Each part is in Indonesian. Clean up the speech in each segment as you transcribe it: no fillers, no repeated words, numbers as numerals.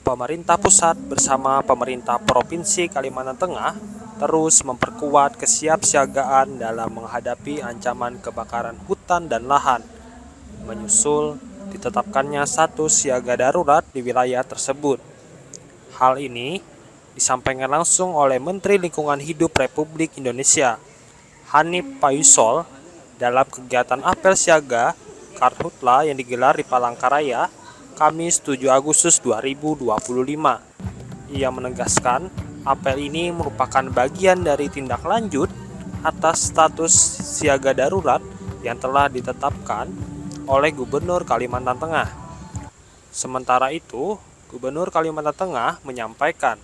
Pemerintah pusat bersama pemerintah Provinsi Kalimantan Tengah terus memperkuat kesiapsiagaan dalam menghadapi ancaman kebakaran hutan dan lahan, menyusul ditetapkannya status siaga darurat di wilayah tersebut. Hal ini disampaikan langsung oleh Menteri Lingkungan Hidup Republik Indonesia, Hanif Payusol, dalam kegiatan apel siaga Karhutla yang digelar di Palangkaraya, Kamis 7 Agustus 2025. Ia menegaskan apel ini merupakan bagian dari tindak lanjut atas status siaga darurat yang telah ditetapkan oleh Gubernur Kalimantan Tengah. Sementara itu, Gubernur Kalimantan Tengah menyampaikan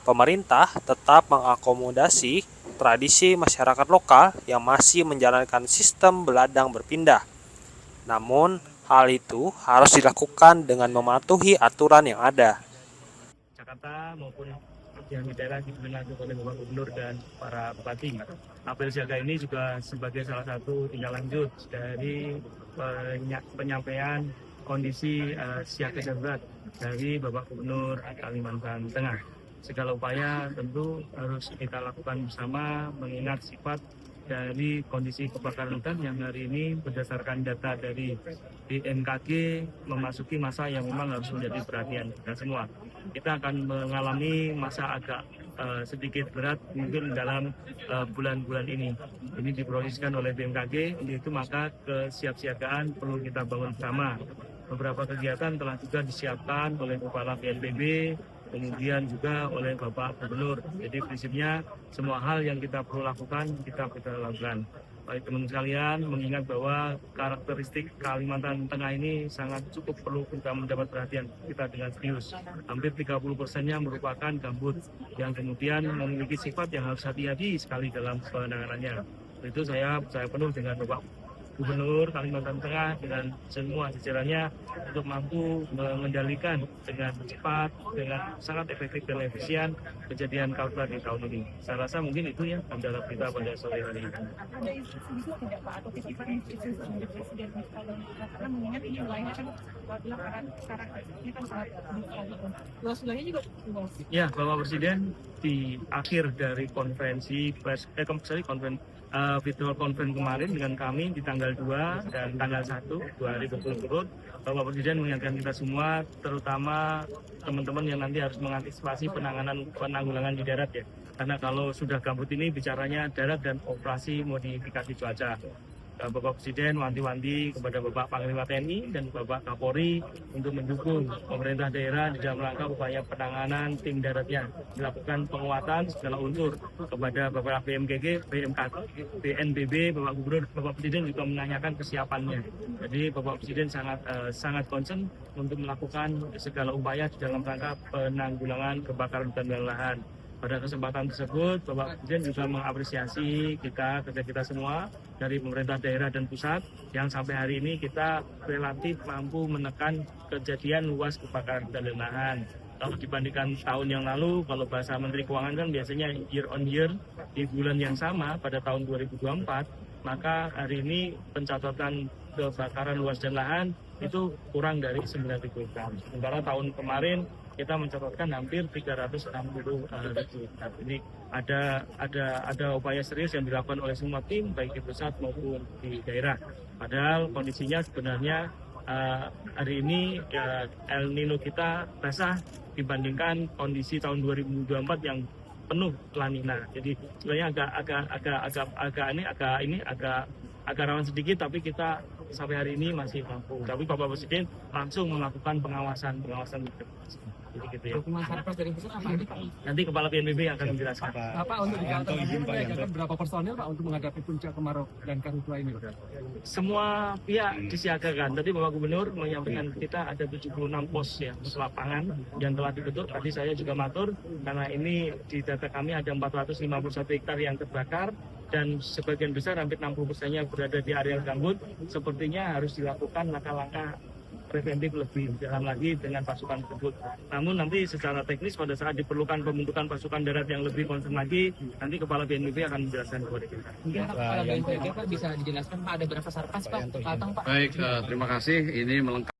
pemerintah tetap mengakomodasi tradisi masyarakat lokal yang masih menjalankan sistem beladang berpindah. Namun, hal itu harus dilakukan dengan mematuhi aturan yang ada. Jakarta maupun yang di daerah dilakukan oleh Bapak Gubernur dan para bupati. Apel siaga ini juga sebagai salah satu tindak lanjut dari penyampaian kondisi siaga darurat dari Bapak Gubernur Kalimantan Tengah. Segala upaya tentu harus kita lakukan bersama mengingat sifat dari kondisi kebakaran hutan yang hari ini berdasarkan data dari BMKG memasuki masa yang memang harus menjadi perhatian kita semua. Kita akan mengalami masa agak sedikit berat mungkin dalam bulan-bulan ini. Ini diproyeksikan oleh BMKG, itu maka kesiapsiagaan perlu kita bangun bersama. Beberapa kegiatan telah juga disiapkan oleh Kepala BNPB, kemudian juga oleh Bapak Gubernur. Jadi prinsipnya semua hal yang kita perlu lakukan, kita lakukan. Baik teman sekalian, mengingat bahwa karakteristik Kalimantan Tengah ini sangat cukup perlu kita mendapat perhatian kita dengan serius. Hampir 30%-nya merupakan gambut yang kemudian memiliki sifat yang harus hati-hati sekali dalam penanganannya. Itu saya penuh dengan Bapak Gubernur Kalimantan Tengah dengan semua jajarannya untuk mampu mengendalikan dengan cepat, dengan sangat efektif dan efisien kejadian Karhutla di tahun ini. Saya rasa mungkin itu ya andalan kita pada sore hari ini. Ada isu tidak Pak atau titipan isu dari Presiden misalnya karena mengingat ini wilayahnya kan apabila sekarang ini kan sangat luas-luasnya juga luas. Ya, Bapak Presiden di akhir dari konferensi pers, virtual conference kemarin dengan kami di tanggal 2 dan tanggal 1, 2 hari berturut-turut, Bapak Presiden mengingatkan kita semua, terutama teman-teman yang nanti harus mengantisipasi penanggulangan di darat ya. Karena kalau sudah gambut ini bicaranya darat dan operasi modifikasi cuaca. Bapak Presiden wanti-wanti kepada Bapak Panglima TNI dan Bapak Kapolri untuk mendukung pemerintah daerah di dalam rangka upaya penanganan tim daratnya, dilakukan penguatan segala unsur kepada Bapak BMKG, BMKG, BNPB, Bapak Gubernur, Bapak Presiden juga menanyakan kesiapannya. Jadi Bapak Presiden sangat concern untuk melakukan segala upaya di dalam rangka penanggulangan kebakaran hutan dan lahan. Pada kesempatan tersebut, Bapak Presiden juga mengapresiasi kerja kita semua dari pemerintah daerah dan pusat yang sampai hari ini kita relatif mampu menekan kejadian luas kebakaran hutan dan lahan. Kalau dibandingkan tahun yang lalu, kalau bahasa Menteri Keuangan kan biasanya year on year di bulan yang sama pada tahun 2024, maka hari ini pencatatan kebakaran luas dan lahan itu kurang dari 9.000 hektar. Sementara tahun kemarin kita mencatatkan hampir 360.000 hektar. Ini ada upaya serius yang dilakukan oleh semua tim baik di pusat maupun di daerah. Padahal kondisinya sebenarnya hari ini El Nino kita basah dibandingkan kondisi tahun 2024 yang penuh La Nina. Jadi sebenarnya agak rawan sedikit, tapi kita sampai hari ini masih mampu. Tapi Bapak Presiden langsung melakukan pengawasan. Jadi gitu ya. Dari pusat apa ini Pak? Nanti Kepala BNPB akan menjelaskan. Apa untuk di Kalimantan menyiagakan berapa personil Pak untuk menghadapi puncak kemarau dan Karhutla ini? Semua pihak disiagakan. Tadi Bapak Gubernur menyampaikan kita ada 76 pos ya, pos lapangan yang telah dibentuk. Tadi saya juga matur karena ini di data kami ada 451 hektar yang terbakar dan sebagian besar hampir 60%-nya berada di area gambut. Sepertinya harus dilakukan langkah-langkah preventif lebih dalam lagi dengan pasukan tersebut. Namun nanti secara teknis pada saat diperlukan pembentukan pasukan darat yang lebih concern lagi, nanti Kepala BNPB akan menjelaskan kepada kita. Mungkin Kepala BNPB Pak bisa dijelaskan Pak ada berapa sarkas Pak? Pak? Baik, terima kasih. Ini melengkapi